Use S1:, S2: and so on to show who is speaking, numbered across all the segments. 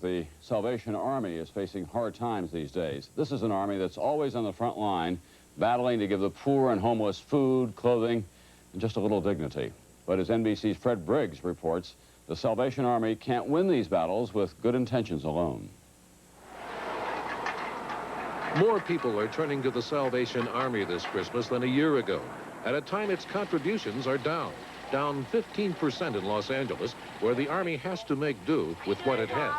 S1: the Salvation Army is facing hard times these days. This is an army that's always on the front line, battling to give the poor and homeless food, clothing, and just a little dignity. But as NBC's Fred Briggs reports, the Salvation Army can't win these battles with good intentions alone.
S2: More people are turning to the Salvation Army this Christmas than a year ago, at a time its contributions are down 15% in Los Angeles, where the Army has to make do with what it has.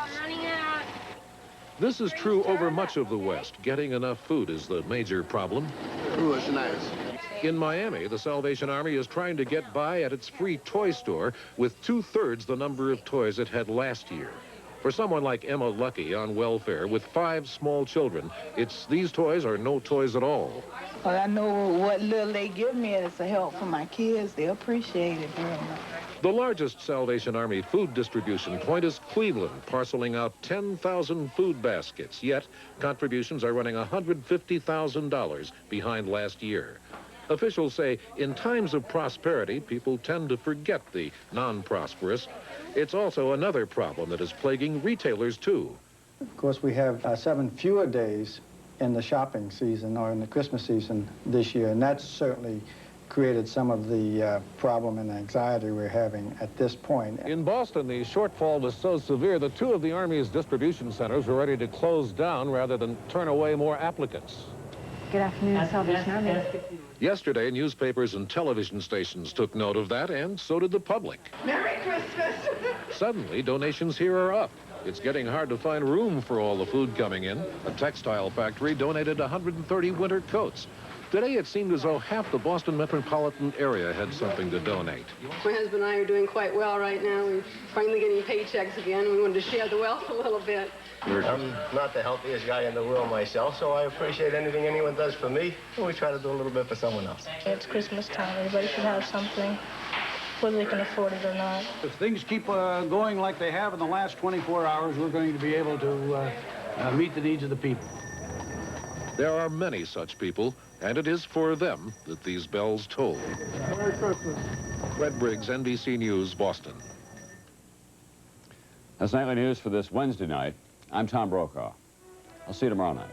S2: This is true over much of the West. Getting enough food is the major problem.
S3: Ooh, it's nice.
S2: In Miami, the Salvation Army is trying to get by at its free toy store with 2/3 the number of toys it had last year. For someone like Emma Lucky on welfare with 5 small children, these toys are no toys at all.
S4: Well, I know what little they give me is a help for my kids. They appreciate it very much.
S2: The largest Salvation Army food distribution point is Cleveland, parceling out 10,000 food baskets. Yet, contributions are running $150,000 behind last year. Officials say in times of prosperity, people tend to forget the non-prosperous. It's also another problem that is plaguing retailers, too.
S5: Of course, we have 7 fewer days in the shopping season or in the Christmas season this year, and that's certainly created some of the problem and anxiety we're having at this point.
S2: In Boston, the shortfall was so severe that 2 of the Army's distribution centers were ready to close down rather than turn away more applicants.
S6: Good afternoon, Salvation Army.
S2: Yesterday, newspapers and television stations took note of that, and so did the public.
S4: Merry Christmas!
S2: Suddenly, donations here are up. It's getting hard to find room for all the food coming in. A textile factory donated 130 winter coats. Today, it seemed as though half the Boston metropolitan area had something to donate.
S7: My husband and I are doing quite well right now. We're finally getting paychecks again. We wanted to share the wealth a little bit.
S3: I'm not the healthiest guy in the world myself, so I appreciate anything anyone does for me, and we try to do a little bit for someone else.
S8: It's Christmas time. Everybody should have something, whether they can afford it or not.
S9: If things keep going like they have in the last 24 hours, we're going to be able to meet the needs of the people.
S2: There are many such people, and it is for them that these bells toll.
S3: Merry Christmas.
S2: Fred Briggs, NBC News, Boston.
S1: That's nightly news for this Wednesday night. I'm Tom Brokaw. I'll see you tomorrow night.